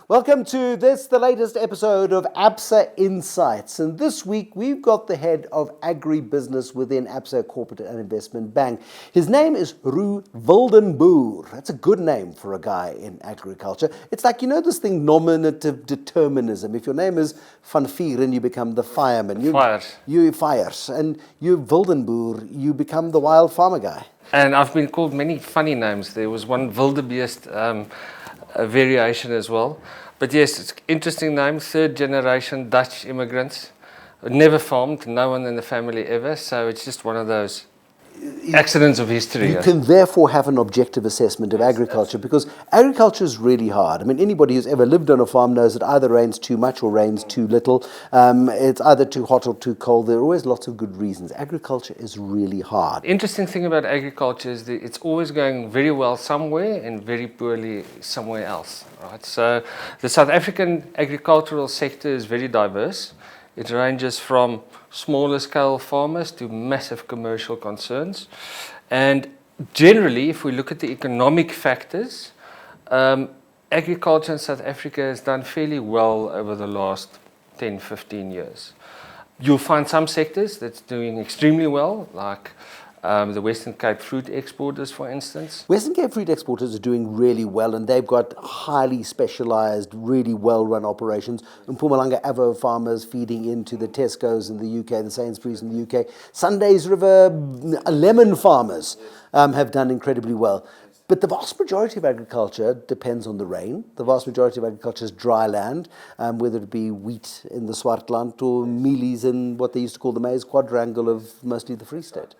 Welcome to the latest episode of Absa Insights. And this week we've got the head of agribusiness within Absa Corporate and Investment Bank. His name is Roux Wildenboer. That's a good name for a guy in agriculture. It's like, this thing, nominative determinism. If your name is Van Vieren, you become the fireman. You fires. And you Wildenboer, you become the wild farmer guy. And I've been called many funny names. There was one wildebeest a variation as well. But yes, it's an interesting name, third generation Dutch immigrants. Never farmed, no one in the family ever, so it's just one of those accidents of history. You can therefore have an objective assessment of agriculture because agriculture is really hard. I mean, anybody who's ever lived on a farm knows that either rains too much or rains too little. It's either too hot or too cold. There are always lots of good reasons. Agriculture is really hard. Interesting thing about agriculture is that it's always going very well somewhere and very poorly somewhere else. Right? So the South African agricultural sector is very diverse. It ranges from smaller scale farmers to massive commercial concerns. And generally, if we look at the economic factors, agriculture in South Africa has done fairly well over the last 10, 15 years. You'll find some sectors that's doing extremely well, like the Western Cape fruit exporters, for instance. Western Cape fruit exporters are doing really well, and they've got highly specialised, really well-run operations. Mpumalanga avo farmers feeding into the Tesco's in the UK, the Sainsbury's in the UK. Sundays River lemon farmers have done incredibly well. But the vast majority of agriculture depends on the rain. The vast majority of agriculture is dry land, whether it be wheat in the Swartland or mealies in what they used to call the maize quadrangle of mostly the Free State.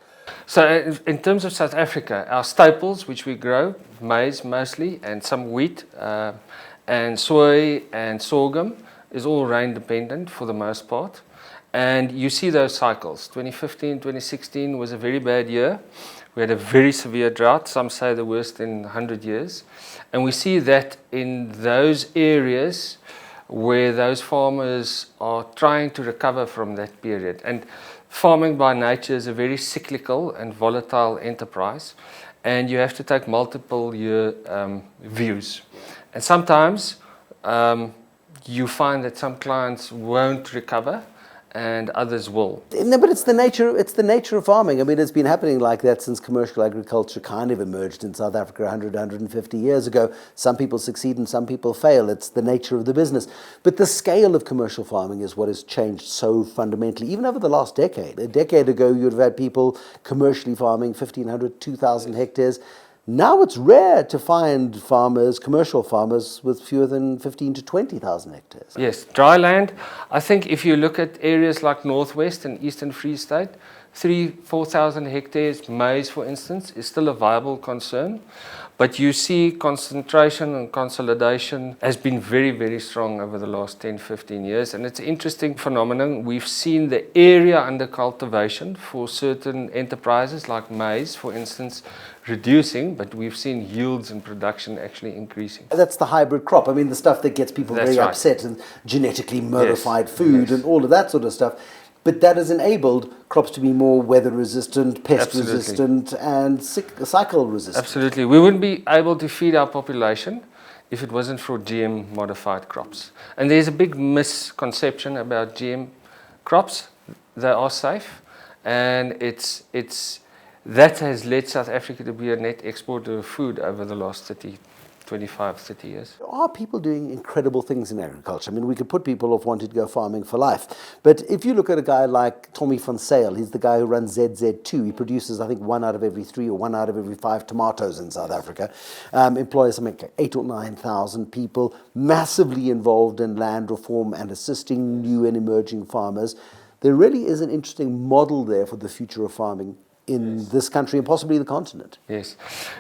So in terms of South Africa, our staples, which we grow, maize mostly, and some wheat, and soy and sorghum, is all rain dependent for the most part. And you see those cycles. 2015, 2016 was a very bad year. We had a very severe drought, some say the worst in 100 years. And we see that in those areas where those farmers are trying to recover from that period. And farming by nature is a very cyclical and volatile enterprise, and you have to take multiple year views. And sometimes you find that some clients won't recover and others will. No, but it's the nature of farming. I mean, it's been happening like that since commercial agriculture kind of emerged in South Africa 150 years ago. Some people succeed and some people fail. It's the nature of the business. But the scale of commercial farming is what has changed so fundamentally, even over the last decade. A decade ago, you'd have had people commercially farming 1,500, 2,000 hectares. Now it's rare to find farmers, commercial farmers, with fewer than 15 to 20,000 hectares. Yes, dry land. I think if you look at areas like Northwest and Eastern Free State, 4,000 hectares maize, for instance, is still a viable concern. But you see concentration and consolidation has been very, very strong over the last 10, 15 years. And it's an interesting phenomenon. We've seen the area under cultivation for certain enterprises like maize, for instance, reducing, but we've seen yields and production actually increasing. That's the hybrid crop. I mean, the stuff that gets people very upset, and genetically modified food and all of that sort of stuff. But that has enabled crops to be more weather resistant, pest resistant, and cycle resistant. Absolutely. We wouldn't be able to feed our population if it wasn't for GM modified crops. And there's a big misconception about GM crops. They are safe, and that has led South Africa to be a net exporter of food over the last 25, 30 years. There are people doing incredible things in agriculture. I mean, we could put people off wanting to go farming for life. But if you look at a guy like Tommy van Zyl, he's the guy who runs ZZ2. He produces, I think, 1 out of every 3 or 1 out of every 5 tomatoes in South Africa. Employs something like 8,000 or 9,000 people, massively involved in land reform and assisting new and emerging farmers. There really is an interesting model there for the future of farming in this country and possibly the continent. Yes.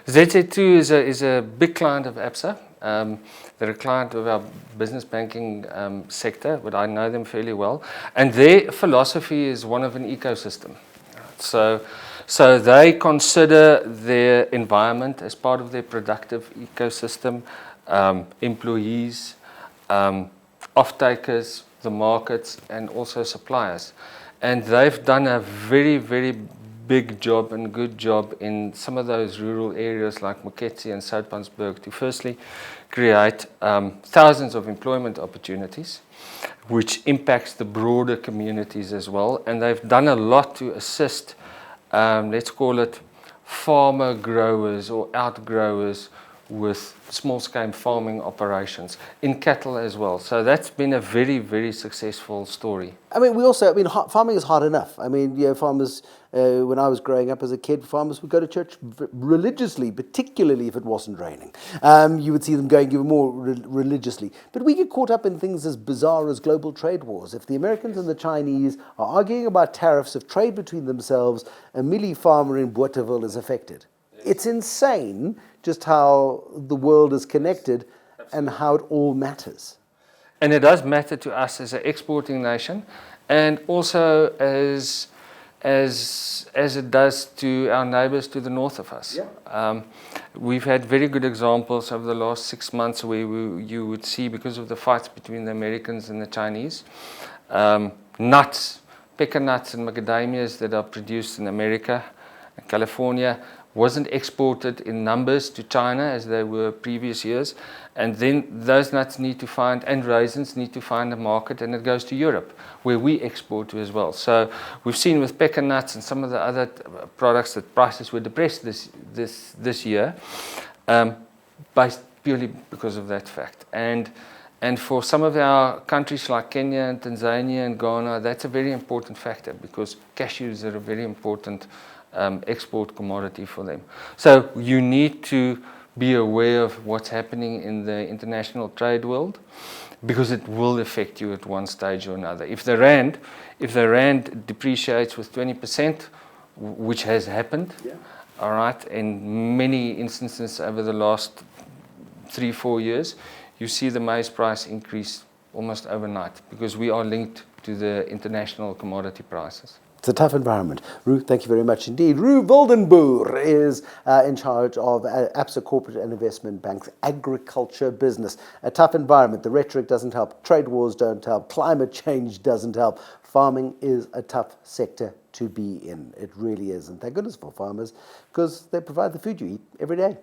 ZZ2 is a big client of Absa. They're a client of our business banking sector, but I know them fairly well. And their philosophy is one of an ecosystem. So they consider their environment as part of their productive ecosystem, employees, off-takers, the markets, and also suppliers. And they've done a very, very big job and good job in some of those rural areas like Moketsi and Soutpansberg to firstly create thousands of employment opportunities, which impacts the broader communities as well. And they've done a lot to assist, let's call it farmer growers or outgrowers with small-scale farming operations in cattle as well. So that's been a very, very successful story. I mean, farming is hard enough. I mean, farmers, when I was growing up as a kid, farmers would go to church religiously, particularly if it wasn't raining. You would see them going even more religiously. But we get caught up in things as bizarre as global trade wars. If the Americans and the Chinese are arguing about tariffs of trade between themselves, a mealie farmer in Bothaville is affected. Yes. It's insane just how the world is connected. Absolutely. And how it all matters. And it does matter to us as an exporting nation, and also as it does to our neighbours to the north of us. Yeah. We've had very good examples over the last 6 months where you would see, because of the fights between the Americans and the Chinese, nuts, pecan nuts and macadamias that are produced in America and California wasn't exported in numbers to China as they were previous years, and then those nuts need to find, and raisins need to find a market, and it goes to Europe, where we export to as well. So we've seen with pecan nuts and some of the other products that prices were depressed this year, purely because of that fact. And for some of our countries like Kenya and Tanzania and Ghana, that's a very important factor, because cashews are a very important export commodity for them. So you need to be aware of what's happening in the international trade world, because it will affect you at one stage or another. If the rand depreciates with 20%, which has happened, yeah. All right, in many instances over the last 3-4 years, you see the maize price increase almost overnight, because we are linked to the international commodity prices. It's a tough environment. Roux, thank you very much indeed. Roux Wildenboer is in charge of Absa Corporate and Investment Bank's agriculture business. A tough environment. The rhetoric doesn't help. Trade wars don't help. Climate change doesn't help. Farming is a tough sector to be in. It really is. And thank goodness for farmers, because they provide the food you eat every day.